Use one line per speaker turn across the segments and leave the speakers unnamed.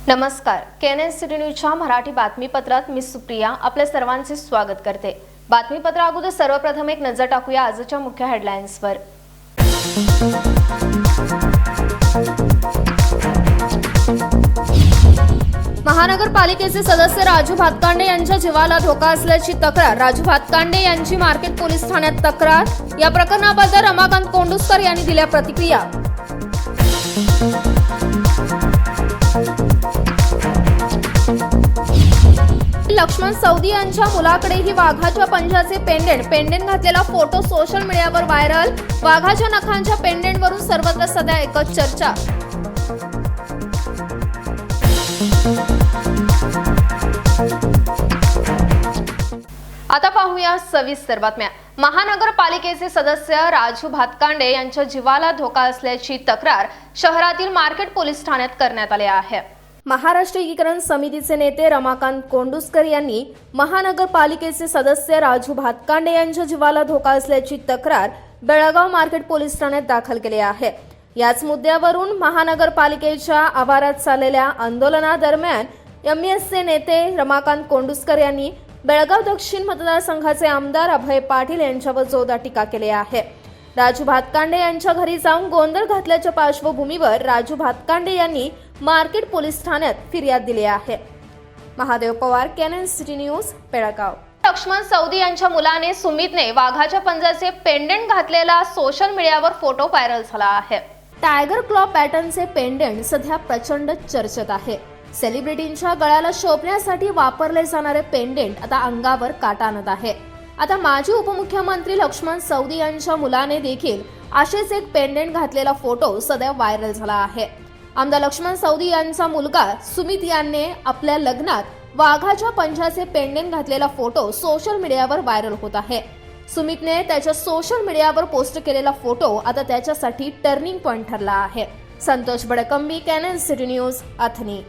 नमस्कार, KNN city न्यूजच्या मराठी बातमीपत्रात मी सुप्रिया आपल्या सर्वांचे स्वागत करते। बातमीपत्रा अगोदर सर्वप्रथम एक नजर टाकूया आजच्या मुख्य हेडलाईन्सवर। महानगरपालिकेचे सदस्य राजू भातकांडे यांच्या जीवाला धोका असल्याची तक्रार। राजू भातकांडे यांची मार्केट पोलीस ठाण्यात तक्रार। या प्रकरणाबद्दल रमाकांत कोंडुस्कर यांनी दिल्या प्रतिक्रिया। लक्ष्मण सौदी यांच्या मुलाकडेही वाघाच्या पंजाचे पेंडेंट घातलेला फोटो सोशल मीडियावर व्हायरल। वाघाच्या नखांच्या पेंडेंटवरून सर्वत्र सध्या एकच चर्चा। आता पाहूया सविस्तर बातम्या। महानगरपालिकेचे सदस्य राजू भातकांडे यांच्या जीवाला धोका असल्याची तक्रार शहरातील मार्केट पोलीस ठाण्यात करण्यात आली आहे। महाराष्ट्र एकीकरण समितीचे नेते रमाकांत कोंडुस्कर यांनी महानगरपालिकेचे सदस्य राजू भातकांडे यांच्या जीवाला धोका असल्याची तक्रार बेळगाव मार्केट पोलीस ठाण्यात दाखल केली आहे। याच मुद्द्यावरून महानगरपालिकेच्या आवारात चाललेल्या आंदोलनादरम्यान एमएसचे नेते रमाकांत कोंडुस्कर यांनी बेळगाव दक्षिण मतदारसंघाचे आमदार अभय पाटील यांच्यावर जोरदार टीका केली आहे। राजू भातकांडे यांच्या घरी जाऊन गोंधळ घातल्याच्या पार्श्वभूमीवर राजू भातकांडे यांनी मार्केट पोलीस ठाण्यात फिर्याद दिली आहे। Mahadev Pawar, KNN city news, Belgaum. Laxman Saudi यांच्या मुलाने सुमितने वाघाच्या पंजाचे पेंडेंट घातलेला सोशल मीडियावर फोटो व्हायरल झाला आहे। टायगर क्लॉ पॅटर्नचे पेंडेंट सध्या प्रचंड चर्चेत आहे। सेलिब्रिटींच्या गळ्याला शोभण्यासाठी वापरले जाणारे पेंडेंट आता अंगावर काटा आणत आहे। आता माजी उपमुख्यमंत्री लक्ष्मण सौदी यांच्या मुलाने देखील असेच एक पेंडेंट घातलेला फोटो सध्या व्हायरल झाला आहे। आमदार लक्ष्मण सौदी यांचा मुलगा सुमित यांनी आपल्या लग्नात वाघाच्या पंजाचे पेंडेंट घातलेला फोटो सोशल मीडियावर व्हायरल होत आहे। सुमितने त्याच्या सोशल मीडियावर पोस्ट केलेला फोटो आता त्याच्यासाठी टर्निंग पॉइंट ठरला आहे। Santosh Badkambi, KNN city news, Athani.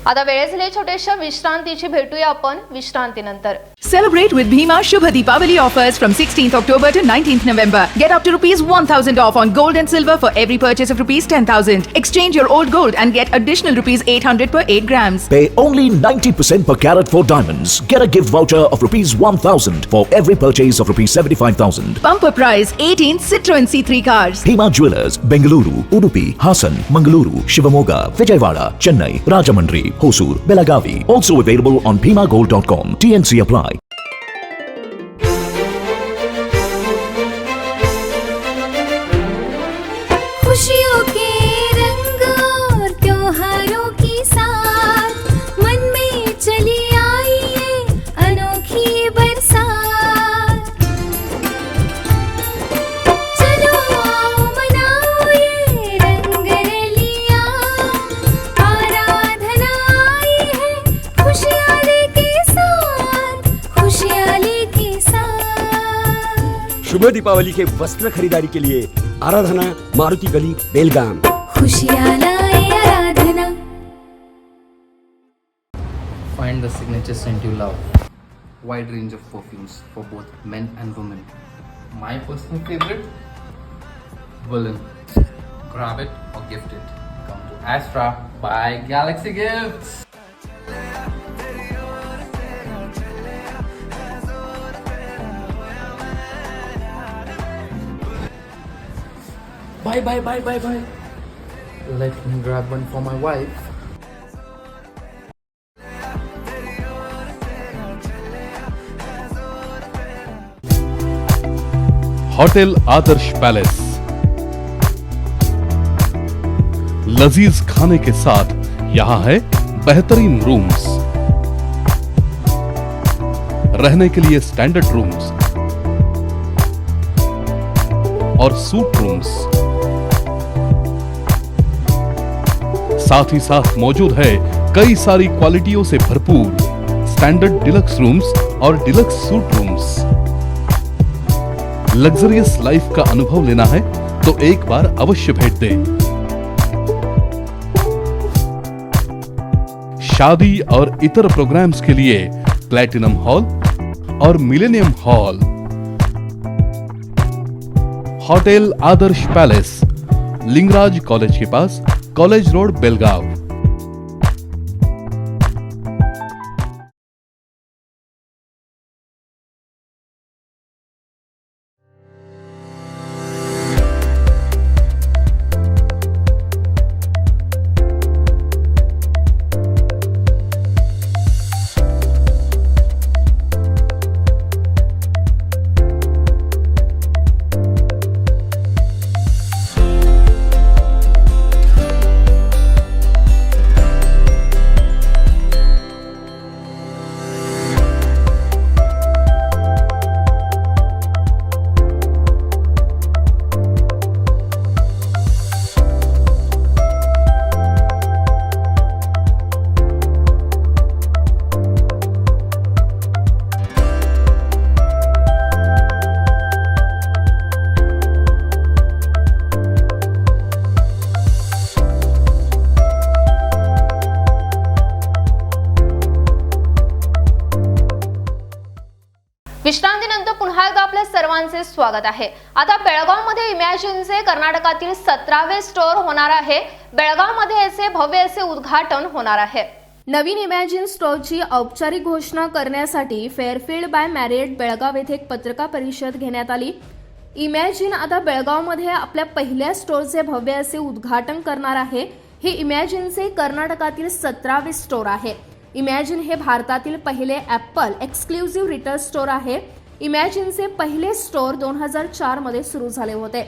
आता वेळ झाली छोट्याशा विश्रांतीची, भेटूया आपण विश्रांतीनंतर।
Celebrate with Bhima Shubha Deepavali offers from 16th October to 19th November. Get up to ₹1,000 off on gold and silver for every purchase of ₹10,000. Exchange your old gold and get additional ₹800 per 8 grams.
Pay only 90% per carat for diamonds. Get a gift voucher of ₹1,000 for every purchase of ₹75,000.
Bumper prize 18 Citroen C3 cars.
Bhima Jewelers, Bengaluru, Udupi, Hassan, Mangaluru, Shivamoga, Vijayawada, Chennai, Rajamundry, Hosur, Belagavi. Also available on bhimagold.com. TNC apply.
खुशियों के रंग और त्योहारों की साथ मन में चली आई है अनोखी बरसात। चलो आओ मनाओ ये रंग रलियां, आराधना आई है खुशियाँ लेके साथ, खुशियाँ लेके साथ।
शुभ दीपावली के वस्त्र खरीदारी के लिए आराधना, मारुति गली, बेलगाम।
खुशियाँ लाए आराधना।
Find the signature scent you love. Wide range of perfumes for both men and women. My personal favorite, Woolen. Grab it or gift it. Come to Astra by Galaxy Gifts. Bye. Let me grab one for my wife.
Hotel Adarsh palace, लजीज खाने के साथ यहाँ है बेहतरीन rooms, रहने के लिए standard rooms और सूट rooms. साथ ही साथ मौजूद है कई सारी क्वालिटियों से भरपूर स्टैंडर्ड डिलक्स रूम्स और डिलक्स सूट रूम्स। लग्जरियस लाइफ का अनुभव लेना है तो एक बार अवश्य भेंट दें। शादी और इतर प्रोग्राम्स के लिए प्लैटिनम हॉल और मिलेनियम हॉल। होटल आदर्श पैलेस, लिंगराज कॉलेज के पास, कॉलेज रोड, बेलगाव।
विश्रांतीनंतर पुन्हा एकदा आपल्या सर्वांचे स्वागत आहे. आता बेळगावमध्ये इमॅजिनचे कर्नाटकातील 17वे स्टोअर होणार आहे. बेळगावमध्ये याचे भव्य असे उद्घाटन होणार आहे. नवीन इमॅजिन स्टोअरची औपचारिक घोषणा करण्यासाठी फेअरफिल्ड बाय मॅरियट बेळगाव येथे एक पत्रकार परिषद घेण्यात आली. इमॅजिन आता बेळगावमध्ये आपल्या पहिल्या स्टोअरचे भव्य असे उद्घाटन करणार आहे. हे इमॅजिनचे कर्नाटकातील 17वे स्टोअर आहे. इमॅजिन हे भारतातील पहिले ॲपल एक्सक्लुझिव्ह रिटेल स्टोअर आहे. इमॅजिनचे पहिले स्टोअर 2004 मध्ये सुरू झाले होते.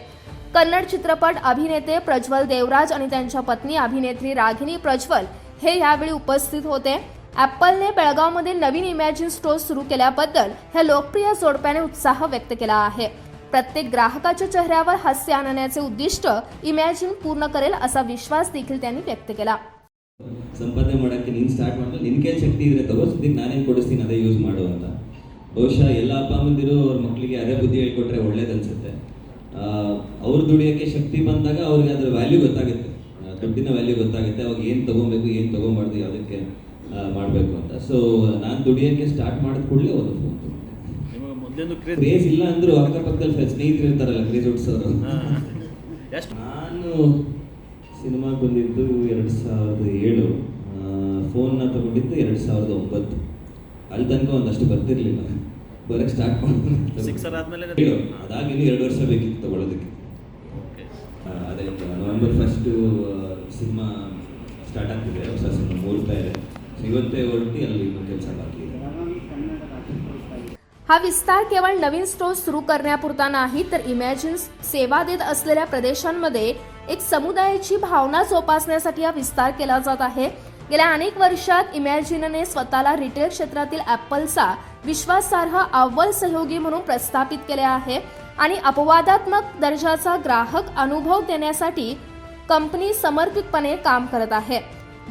कन्नड चित्रपट अभिनेते प्रज्वल देवराज आणि त्यांच्या पत्नी अभिनेत्री रागिनी प्रज्वल हे यावेळी उपस्थित होते. ॲपलने बेळगावमध्ये नवीन इमॅजिन स्टोअर सुरू केल्याबद्दल ह्या लोकप्रिय जोडप्याने उत्साह व्यक्त केला आहे. प्रत्येक ग्राहकाच्या चेहऱ्यावर हास्य आणण्याचे उद्दिष्ट इमॅजिन पूर्ण करेल असा विश्वास देखील त्यांनी व्यक्त केला.
ಸಂಪಾದನೆ ಮಾಡೋಕ್ಕೆ ನೀನು ಸ್ಟಾರ್ಟ್ ಮಾಡಿದ್ರೆ ನಿನ್ನ ಕೈ ಶಕ್ತಿ ಇದ್ರೆ ತಗೋ, ಸದ್ಯಕ್ಕೆ ನಾನೇನು ಕೊಡಿಸ್ತೀನಿ ಅದೇ ಯೂಸ್ ಮಾಡು ಅಂತ. ಬಹುಶಃ ಎಲ್ಲ ಅಪ್ಪ ಅಮ್ಮಂದಿರು ಅವ್ರ ಮಕ್ಕಳಿಗೆ ಅದೇ ಬುದ್ಧಿ ಹೇಳ್ಕೊಟ್ರೆ ಒಳ್ಳೇದನ್ಸುತ್ತೆ. ಅವ್ರು ದುಡಿಯೋಕ್ಕೆ ಶಕ್ತಿ ಬಂದಾಗ ಅವ್ರಿಗೆ ಅದರ ವ್ಯಾಲ್ಯೂ ಗೊತ್ತಾಗುತ್ತೆ, ದುಡ್ಡಿನ ವ್ಯಾಲ್ಯೂ ಗೊತ್ತಾಗುತ್ತೆ. ಅವಾಗ ಏನು ತೊಗೊಬೇಕು ಏನು ತೊಗೊಬಾರ್ದು ಯಾವುದಕ್ಕೆ ಮಾಡಬೇಕು ಅಂತ. ಸೊ ನಾನು ದುಡಿಯೋಕ್ಕೆ ಸ್ಟಾರ್ಟ್ ಮಾಡಿದ ಕೂಡಲೇ ಒಂದು ಫೋನ್ ಕ್ರೇಜ್ ಇಲ್ಲ ಅಂದರೂ ಅಕ್ಕಪಕ್ಕದಲ್ಲಿ ಸ್ನೇಹಿತರು ಇರ್ತಾರಲ್ಲ ಕ್ರೇಜ್ ಹುಡ್ಸೋರು. ನಾನು ಸಿನಿಮಾಗೆ ಬಂದಿದ್ದು 2007, ಫೋನ್ನ ತಗೊಂಡಿದ್ದು 2009. ಅಲ್ಲಿ ತನಕ ಒಂದಷ್ಟು ಬರ್ತಿರ್ಲಿಲ್ಲ, ಬರೋಕ್ಕೆ ಸ್ಟಾರ್ಟ್ ಮಾಡಿದ್ರು. ಅದಾಗಿನ್ನೂ 2 ವರ್ಷ ಬೇಕಿತ್ತು ತಗೊಳ್ಳೋದಕ್ಕೆ. ಅದೇ ನವೆಂಬರ್ 1 ಸಿನಿಮಾ ಸ್ಟಾರ್ಟ್ ಆಗ್ತಿದೆ, ಹೊಸ ಸಿನಿಮಾ ಮೂಡ್ತಾ ಇದೆ. ಇವತ್ತೇ ಹೊರಟಿ ಅಲ್ಲಿ ಇನ್ನೂ ಕೆಲಸ ಬಾಕಿ ಇದೆ.
हा विस्तार केवळ नवीन स्टोअर सुरू करण्यापुरता नाही, तर इमॅजिन सेवा देत असलेल्या प्रदेशांमध्ये एक समुदायाची भावना जोपासण्यासाठी हा विस्तार केला जात आहे. गेल्या अनेक वर्षात इमॅजिनने स्वतःला रिटेल क्षेत्रातील ॲपलचा विश्वासार्ह अव्वल सहयोगी म्हणून प्रस्थापित केले आहे आणि अपवादात्मक दर्जाचा ग्राहक अनुभव देण्यासाठी कंपनी समर्पितपणे काम करत आहे.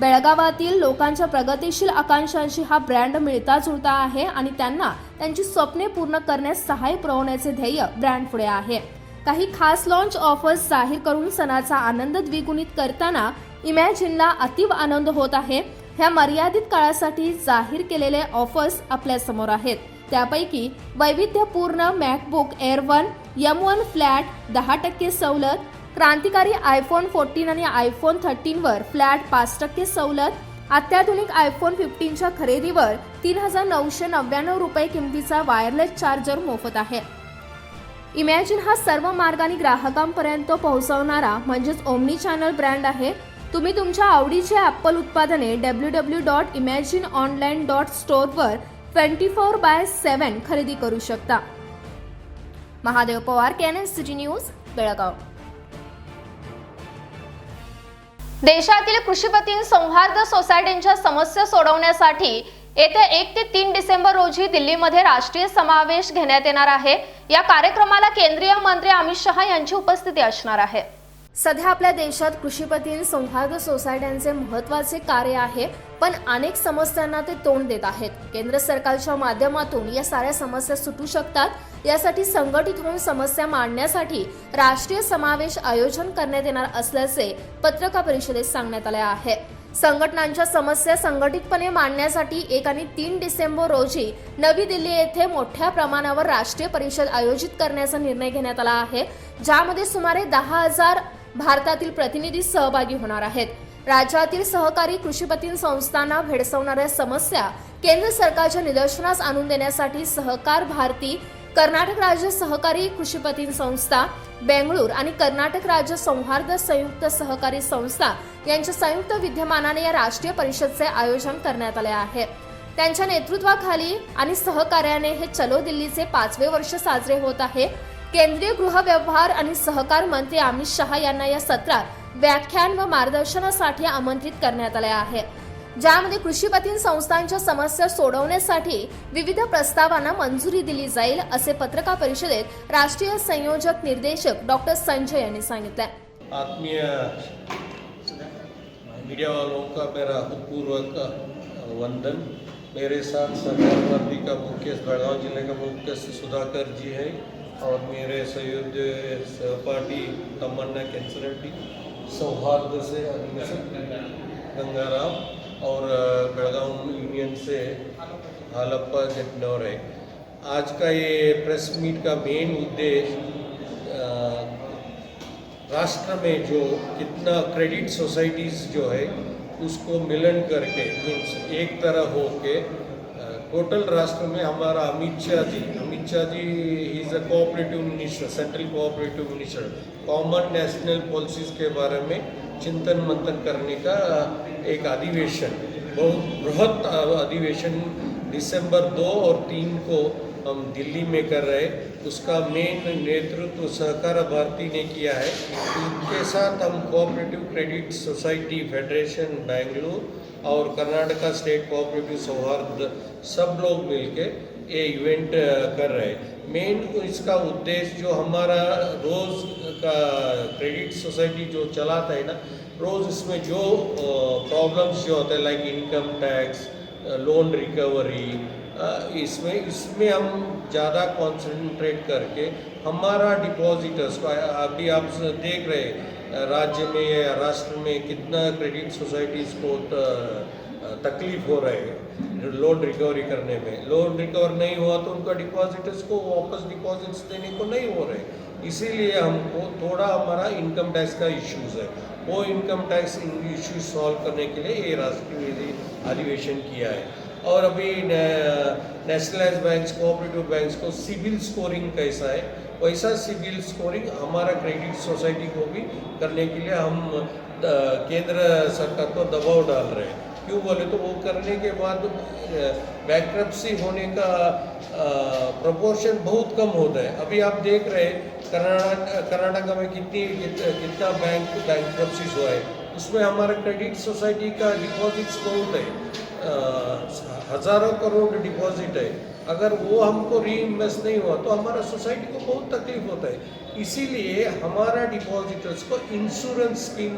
बेळगावातील लोकांच्या प्रगतिशील आकांक्षांशी हा ब्रँड मिळता जुळता आहे आणि त्यांना त्यांची स्वप्ने पूर्ण करण्यास सहाय्य पुरवण्याचे ध्येय ब्रँड पुढे आहे. काही खास लॉन्च ऑफर्स जाहीर करून सणाचा आनंद द्विगुणित करताना इमॅजिनला अतीव आनंद होत आहे. ह्या मर्यादित काळासाठी जाहीर केलेले ऑफर्स आपल्या समोर आहेत. त्यापैकी वैविध्यपूर्ण मॅकबुक एअर 1 M1 फ्लॅट 10% सवलत, क्रांतिकारी आयफोन 14 आणि आयफोन 13 वर फ्लॅट 5% सवलत, अत्याधुनिक आयफोन 15च्या खरेदीवर 3,999 रुपये किमतीचा वायरलेस चार्जर मोफत आहे. इमॅजिन हा सर्व मार्गाने ग्राहकांपर्यंत पोहोचवणारा म्हणजेच ओमनी चॅनल ब्रँड आहे. तुम्ही तुमच्या आवडीचे ॲपल उत्पादने www.imagineonline.store वर 24/7 खरेदी करू शकता. Mahadev Pawar, KNSCT news, Belgaum. देशातील कृषीपती सौहार्द सोसायटींच्या समस्या सोडवण्यासाठी येत्या 1 ते 3 डिसेंबर रोजी दिल्लीमध्ये राष्ट्रीय समावेश घेण्यात येणार आहे. या कार्यक्रमाला केंद्रीय मंत्री अमित शहा यांची उपस्थिती असणार आहे. सध्या आपल्या देशात कृषीपती सौहार्द सोसायट्यांचे महत्त्वाचे कार्य आहे, पण अनेक समस्यांना ते तोंड देत आहेत. केंद्र सरकारच्या माध्यमातून या साऱ्या समस्या सुटू शकतात. यासाठी संघटित होऊन समस्या मांडण्यासाठी राष्ट्रीय समावेश आयोजन करण्यात येणार असल्याचे पत्रकार परिषदेत सांगण्यात आले आहे. संघटनांच्या समस्या संघटितपणे मांडण्यासाठी 1 आणि 3 डिसेंबर रोजी नवी दिल्ली येथे मोठ्या प्रमाणावर राष्ट्रीय परिषद आयोजित करण्याचा निर्णय घेण्यात आला आहे, ज्यामध्ये सुमारे 10,000 भारतातील प्रतिनिधी सहभागी होणार आहेत. राज्यातील सहकारी कृषीपती संस्थांना भेडसावणाऱ्या समस्या केंद्र सरकारच्या निदर्शनास आणून देण्यासाठी सहकार भारती, कर्नाटक राज्य सहकारी कृषीपती संस्था, बेंगळूर आणि कर्नाटक राज्य सौहार्द संयुक्त सहकारी संस्था यांच्या संयुक्त विद्यमानाने या राष्ट्रीय परिषदेचे आयोजन करण्यात आले आहे. त्यांच्या नेतृत्वाखाली आणि सहकार्याने हे चलो दिल्लीचे 5वे वर्ष साजरे होत आहे. केंद्रीय गृह व्यवहार आणि सहकार मंत्री अमित शहा यांना या सत्रात व्याख्यान व मार्गदर्शनासाठी आमंत्रित करण्यात आले आहे, ज्यामध्ये कृषीपती संस्थांच्या समस्या सोडवण्यासाठी विविध प्रस्तावांना मंजुरी दिली जाईल, असे पत्रकार परिषदेत राष्ट्रीय संयोजक निर्देशक डॉक्टर संजय यांनी सांगितले.
आत्मीय मीडिया वालों का मेरा हृदयपूर्वक वंदन. मेरे साथ सहकार भारती का मुख्य बेळगाव जिले का मुख्य सुधाकर जी है और मेरे सहयोगी सहपाठी तमन्ना कैंसरेड्डी, सौहार्द से गंगाराम और बेळगाव यूनियन से हालप्पा जटनौर है. आज का ये प्रेस मीट का मेन उद्देश्य राष्ट्र में जो कितना क्रेडिट सोसाइटीज़ जो है उसको मिलन करके मीन्स एक तरह हो के टोटल राष्ट्र में हमारा Amit Shah ji is a cooperative minister, central cooperative minister, common national policies के बारे में चिंतन मंथन करने का एक अधिवेशन, बहुत बृहत अधिवेशन दिसंबर 2 और 3 को हम दिल्ली में कर रहे। उसका मेन नेतृत्व सहकार भारती ने किया है। उनके साथ हम cooperative credit society federation Bengaluru और कर्नाटका स्टेट कोऑपरेटिव सौहार्द सब लोग मिलके ये इवेंट कर रहे हैं। मेन इसका उद्देश्य जो हमारा रोज़ का क्रेडिट सोसाइटी जो चलाता है ना, रोज़ इसमें जो प्रॉब्लम्स जो होते हैं like income tax, loan recovery, इसमें हम ज़्यादा कंसंट्रेट करके हमारा डिपॉजिटर्स को, अभी आप देख रहे राज्य में या राष्ट्र में कितना क्रेडिट सोसाइटीज़ को तकलीफ हो रहे हैं लोन रिकवरी करने में। लोन रिकवर नहीं हुआ तो उनका डिपॉजिटर्स को वापस डिपॉजिट्स देने को नहीं हो रहे। इसीलिए हमको थोड़ा हमारा इनकम टैक्स का इश्यूज़ है, वो इनकम टैक्स इश्यूज सॉल्व करने के लिए ये राष्ट्रीय अधिवेशन किया है। और अभी नेशनलाइज बैंक्स, कोऑपरेटिव बैंक्स को सिबिल स्कोरिंग कैसा है, वैसा सिबिल स्कोरिंग हमारा क्रेडिट सोसाइटी को भी करने के लिए हम केंद्र सरकार को दबाव डाल रहे हैं। क्यों बोले तो वो करने के बाद बैंक्रप्सी होने का प्रोपोर्शन बहुत कम होता है। अभी आप देख रहे हैं कर्नाटका में कितना बैंक्रप्सीज हुआ है, उसमें हमारा क्रेडिट सोसाइटी का डिपॉजिट्स बहुत है, हज़ारों करोड़ डिपॉजिट है। अगर वो हमको रीइन्वेस्ट नहीं हुआ तो हमारा सोसाइटी को बहुत तकलीफ होता है। इसीलिए हमारा डिपॉजिटर्स को इंश्योरेंस स्कीम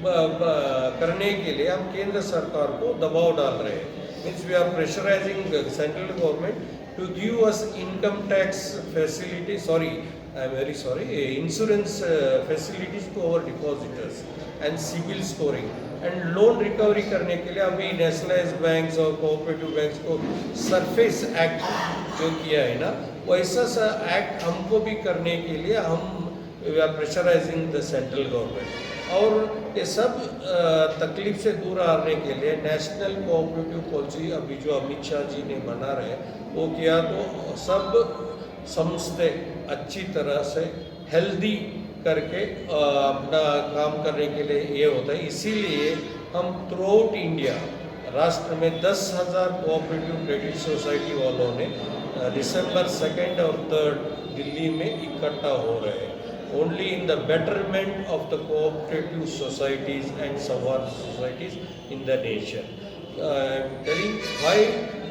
करने के लिए हम केंद्र सरकार को दबाव डाल रहे हैं। Means we are pressurising central government to give us income tax facility, I am very sorry, insurance facilities to our depositors and CIBIL scoring and loan recovery करने के लिए अभी नेशनलाइज बैंक्स और कोऑपरेटिव बैंक्स को SARFAESI act जो किया है ना, वैसा सा एक्ट हमको भी करने के लिए हम we are pressurising the central government. और ये सब तकलीफ से दूर आने के लिए नेशनल कोऑपरेटिव पॉलिसी अभी जो अमित शाह जी ने बना रहे वो किया, तो सब समझते अच्छी तरह से हेल्दी करके अपना काम करने के लिए ये होता है। इसीलिए हम थ्रू आउट इंडिया राष्ट्र में 10,000 कोऑपरेटिव क्रेडिट सोसाइटी वालों ने दिसंबर 2 और 3 दिल्ली में इकट्ठा हो रहे हैं, only in the betterment of the cooperative societies and Saward societies in the nation. Telling why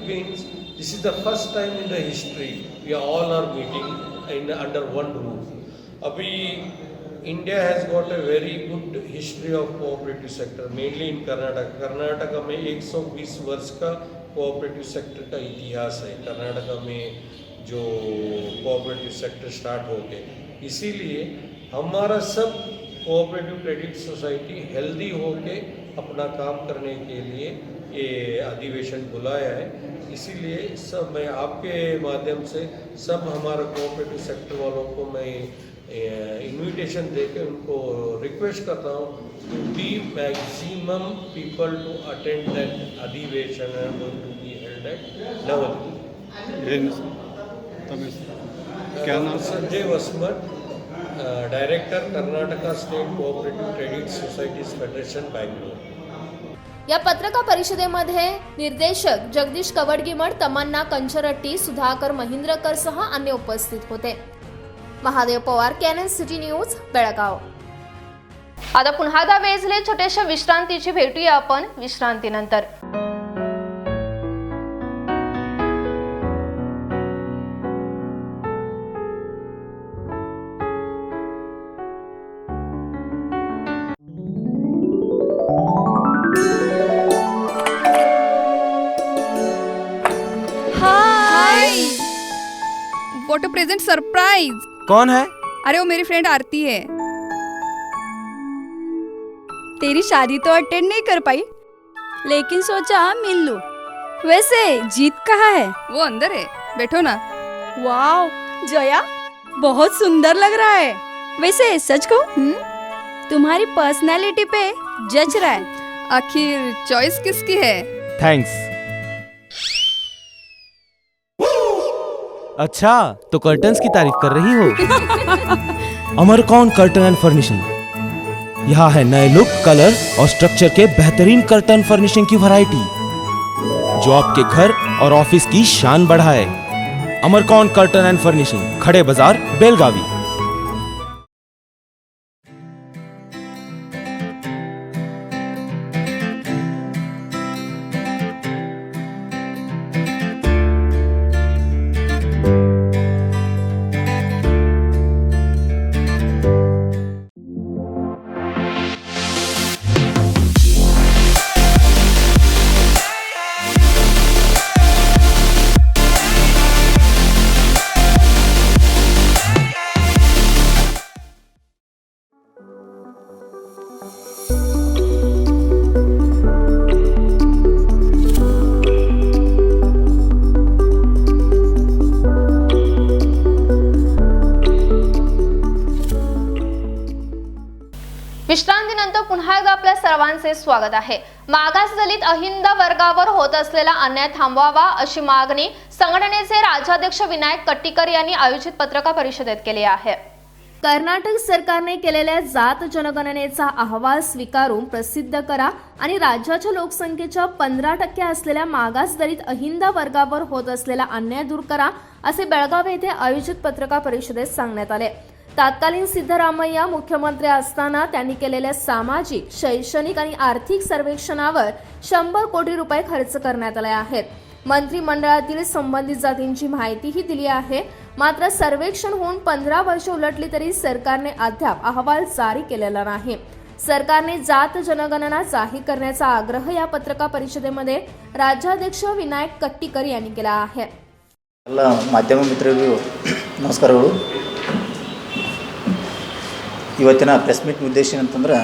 means this is the first time in the history we all are meeting under one roof. Abhi India has got a very good history of cooperative sector, mainly in Karnataka. Karnataka में 120 वर्ष का cooperative sector का इतिहास है। कर्नाटका में जो cooperative sector start हो गए, इसीलिए हमारा सब कोऑपरेटिव क्रेडिट सोसाइटी हेल्दी होके अपना काम करने के लिए ये अधिवेशन बुलाया है। इसीलिए सब मैं आपके माध्यम से सब हमारा कोऑपरेटिव सेक्टर वालों को मैं इनविटेशन देके उनको रिक्वेस्ट करता हूँ to be maximum people to attend that अधिवेशन to be held at Navdeep. क्या नाम? Sanjay Vasmat, director Karnataka state cooperative credit societies federation Bengaluru.
या पत्रकार परिषदेमध्ये निर्देशक जगदीश कवडगीमठ, तमन्ना कंचरट्टी, सुधाकर महिंद्रकर सह अन्य उपस्थित होते। Mahadev Pawar, KNN city news, Belgaum. आता पुन्हा एकदा वेळेले छोट्याशा विश्रांतीची भेटूया आपण विश्रांतीनंतर।
What a present surprise.
कौन है?
अरे वो मेरी फ्रेंड आरती है।
तेरी शादी तो अटेंड नहीं कर पाई, लेकिन सोचा मिल लूं। वैसे जीत कहाँ है?
वो अंदर है, बैठो ना।
वाओ जया, बहुत सुंदर लग रहा है। वैसे सच कहूं, तुम्हारी पर्सनालिटी पे जच रहा है।
आखिर चॉइस किसकी है?
थैंक्स। अच्छा, तो कर्टन्स की तारीफ कर रही हो। अमरकौन कर्टन एंड फर्निशिंग। यहाँ है नए लुक, कलर और स्ट्रक्चर के बेहतरीन कर्टन फर्निशिंग की वैरायटी जो आपके घर और ऑफिस की शान बढ़ाए। अमरकौन कर्टन एंड फर्निशिंग, खड़े बाजार, बेलगावी।
विश्रांतीनंतर पुन्हा एकदा आपल्या सर्वांचे स्वागत आहे। मागास दलित अहिंद वर्गावर होत असलेला अन्याय थांबवावा अशी मागणी संघटनेचे राज्याध्यक्ष विनायक कट्टीकर यांनी आयोजित पत्रकार परिषदेत केली आहे। कर्नाटक सरकारने केलेल्या जात जनगणनेचा अहवाल स्वीकारून प्रसिद्ध करा आणि राज्याच्या लोकसंख्येच्या 15% असलेल्या मागास दलित अहिंद वर्गावर होत असलेला अन्याय दूर करा असे बेळगाव येथे आयोजित पत्रकार परिषदेत सांगण्यात आले। तत्कालीन सिद्धरामय्या मुख्यमंत्री असताना त्यांनी केलेल्या सामाजिक, शैक्षणिक आणि आर्थिक सर्वेक्षणावर 100 कोटी रुपये खर्च करण्यात आले आहेत। मंत्रिमंडळातील संबंधित जातींची माहितीही दिली आहे। मात्र सर्वेक्षण होऊन 15 वर्षे उलटली तरी सरकारने अद्याप अहवाल जारी केलेला नाही। सरकारने जात जनगणना जाहीर करण्याचा आग्रह या पत्रकार परिषदेमध्ये राज्याध्यक्ष विनायक कट्टीकर यांनी केला आहे।
ಮಾಧ್ಯಮ ಮಿತ್ರರಿಗೂ ನಮಸ್ಕಾರಗಳು। ಇವತ್ತಿನ ಪ್ರೆಸ್ ಮೀಟ್ ಉದ್ದೇಶ ಏನಂತಂದ್ರೆ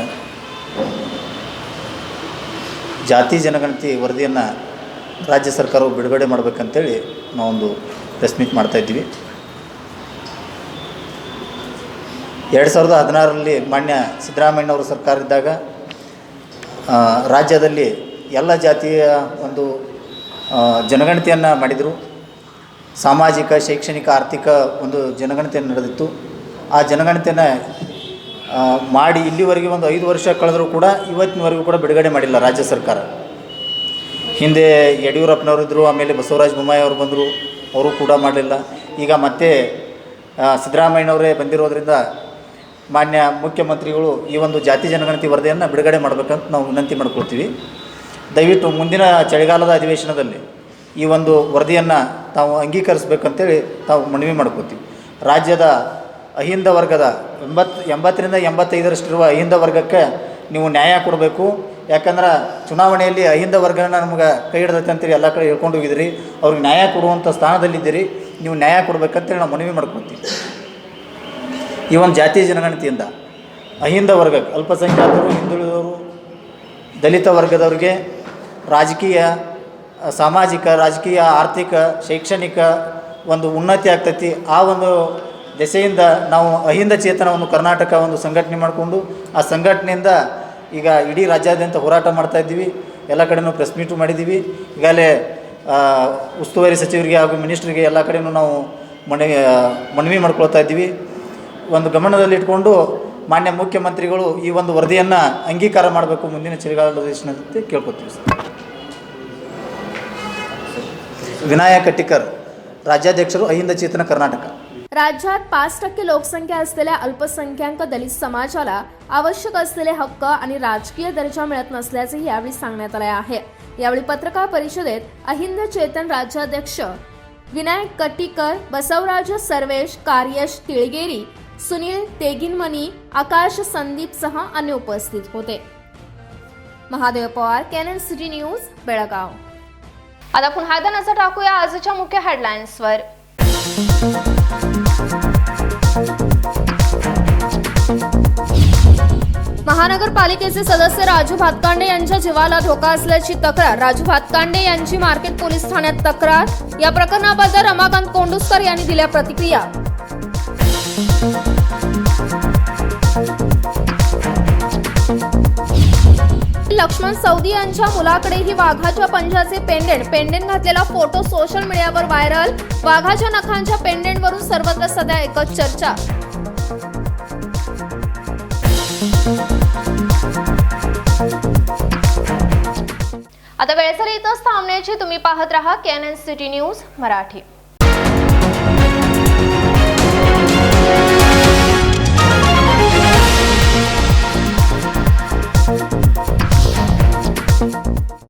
ಜಾತಿ ಜನಗಣತಿ ವರದಿಯನ್ನು ರಾಜ್ಯ ಸರ್ಕಾರವು ಬಿಡುಗಡೆ ಮಾಡಬೇಕಂತೇಳಿ ನಾವೊಂದು ಪ್ರೆಸ್ ಮೀಟ್ ಮಾಡ್ತಾ ಇದ್ದೀವಿ। 2016ರಲ್ಲಿ ಮಾನ್ಯ ಸಿದ್ದರಾಮಯ್ಯನವರ ಸರ್ಕಾರ ಇದ್ದಾಗ ರಾಜ್ಯದಲ್ಲಿ ಎಲ್ಲ ಜಾತಿಯ ಒಂದು ಜನಗಣತಿಯನ್ನು ಮಾಡಿದರು। ಸಾಮಾಜಿಕ, ಶೈಕ್ಷಣಿಕ, ಆರ್ಥಿಕ ಒಂದು ಜನಗಣತಿಯನ್ನು ನಡೆದಿತ್ತು। ಆ ಜನಗಣತಿಯನ್ನು ಮಾಡಿ ಇಲ್ಲಿವರೆಗೆ ಒಂದು 5 ವರ್ಷ ಕಳೆದರೂ ಕೂಡ ಇವತ್ತಿನವರೆಗೂ ಕೂಡ ಬಿಡುಗಡೆ ಮಾಡಿಲ್ಲ ರಾಜ್ಯ ಸರ್ಕಾರ। ಹಿಂದೆ ಯಡಿಯೂರಪ್ಪನವರು ಇದ್ದರು, ಆಮೇಲೆ ಬಸವರಾಜ ಬೊಮ್ಮಾಯಿ ಅವರು ಬಂದರು, ಅವರು ಕೂಡ ಮಾಡಲಿಲ್ಲ। ಈಗ ಮತ್ತೆ ಸಿದ್ದರಾಮಯ್ಯನವರೇ ಬಂದಿರೋದ್ರಿಂದ ಮಾನ್ಯ ಮುಖ್ಯಮಂತ್ರಿಗಳು ಈ ಒಂದು ಜಾತಿ ಜನಗಣತಿ ವರದಿಯನ್ನು ಬಿಡುಗಡೆ ಮಾಡಬೇಕಂತ ನಾವು ವಿನಂತಿ ಮಾಡ್ಕೊಳ್ತೀವಿ। ದಯವಿಟ್ಟು ಮುಂದಿನ ಚಳಿಗಾಲದ ಅಧಿವೇಶನದಲ್ಲಿ ಈ ಒಂದು ವರದಿಯನ್ನು ತಾವು ಅಂಗೀಕರಿಸಬೇಕಂತೇಳಿ ತಾವು ಮನವಿ ಮಾಡ್ಕೊತೀವಿ। ರಾಜ್ಯದ ಅಹಿಂದ ವರ್ಗದ 80ರಿಂದ 85ರಷ್ಟಿರುವ ಅಹಿಂದ ವರ್ಗಕ್ಕೆ ನೀವು ನ್ಯಾಯ ಕೊಡಬೇಕು। ಯಾಕಂದ್ರೆ ಚುನಾವಣೆಯಲ್ಲಿ ಅಹಿಂದ ವರ್ಗನ ನಮ್ಗೆ ಕೈ ಹಿಡ್ದೈತೆ ಅಂತೇಳಿ ಎಲ್ಲ ಕಡೆ ಹೇಳ್ಕೊಂಡು ಹೋಗಿದ್ದೀರಿ, ಅವ್ರಿಗೆ ನ್ಯಾಯ ಕೊಡುವಂಥ ಸ್ಥಾನದಲ್ಲಿದ್ದೀರಿ, ನೀವು ನ್ಯಾಯ ಕೊಡಬೇಕಂತೇಳಿ ನಾವು ಮನವಿ ಮಾಡ್ಕೊತೀವಿ। ಈ ಒಂದು ಜಾತಿ ಜನಗಣತಿಯಿಂದ ಅಹಿಂದ ವರ್ಗಕ್ಕೆ, ಅಲ್ಪಸಂಖ್ಯಾತರು, ಹಿಂದುಳಿದವರು, ದಲಿತ ವರ್ಗದವ್ರಿಗೆ ರಾಜಕೀಯ, ಸಾಮಾಜಿಕ, ರಾಜಕೀಯ, ಆರ್ಥಿಕ, ಶೈಕ್ಷಣಿಕ ಒಂದು ಉನ್ನತಿ ಆಗ್ತೈತಿ। ಆ ಒಂದು ದೆಸೆಯಿಂದ ನಾವು ಅಹಿಂದ ಚೇತನವನ್ನು ಕರ್ನಾಟಕ ಒಂದು ಸಂಘಟನೆ ಮಾಡಿಕೊಂಡು ಆ ಸಂಘಟನೆಯಿಂದ ಈಗ ಇಡೀ ರಾಜ್ಯಾದ್ಯಂತ ಹೋರಾಟ ಮಾಡ್ತಾಯಿದ್ದೀವಿ। ಎಲ್ಲ ಕಡೆಯೂ ಪ್ರೆಸ್ ಮೀಟು ಮಾಡಿದ್ದೀವಿ। ಈಗಾಗಲೇ ಉಸ್ತುವಾರಿ ಸಚಿವರಿಗೆ ಹಾಗೂ ಮಿನಿಸ್ಟ್ರಿಗೆ ಎಲ್ಲ ಕಡೆಯೂ ನಾವು ಮನವಿ ಮಾಡ್ಕೊಳ್ತಾ ಇದ್ದೀವಿ। ಒಂದು ಗಮನದಲ್ಲಿಟ್ಕೊಂಡು ಮಾನ್ಯ ಮುಖ್ಯಮಂತ್ರಿಗಳು ಈ ಒಂದು ವರದಿಯನ್ನು ಅಂಗೀಕಾರ ಮಾಡಬೇಕು ಮುಂದಿನ ಚಳಿಗಾಲದ ಅಧಿವೇಶನದಂತೆ ಕೇಳ್ಕೊತೀವಿ ಸರ್। ವಿನಾಯಕ ಕಟ್ಟಿಕರ್, ರಾಜ್ಯಾಧ್ಯಕ್ಷರು ಅಹಿಂದ ಚೇತನ ಕರ್ನಾಟಕ।
राज्यात 5% लोकसंख्या असलेल्या अल्पसंख्याक दलित समाजाला आवश्यक असलेले हक्क आणि राजकीय दर्जा मिळत नसल्याचेही यावेळी सांगण्यात आले आहे। यावेळी पत्रकार परिषदेत अहिंद चेतन राज्याध्यक्ष विनायक कट्टीकर, बसवराज सर्वेश, कार्यश तिळगेरी, सुनील तेगिनमनी, आकाश संदीपसह अन्य उपस्थित होते। Mahadev Pawar, KNN city news, Belgaum. आता पुन्हा एकदा नजर टाकूया आजच्या मुख्य हेडलाईन्सवर। महानगरपालिकेचे सदस्य राजू भातकांडे यांच्या जीवाला धोका असल्याची तक्रार. राजू भातकांडे यांची मार्केट पोलीस ठाण्यात तक्रार. या प्रकरणाबद्दल रमाकांत कोंडुस्कर यांनी दिल्या प्रतिक्रिया. लक्ष्मण सौदी यांच्या मुलाकडेही वाघाच्या पंजाचे पेंडेंट घातलेला फोटो सोशल मीडियावर व्हायरल. वाघाच्या नखांच्या पेंडेंटवरून सर्वत्र सध्या एकच चर्चा. आता वेळ झाली इथंच थांबण्याची. तुम्ही पाहत राहा KNN सिटी न्यूज मराठी.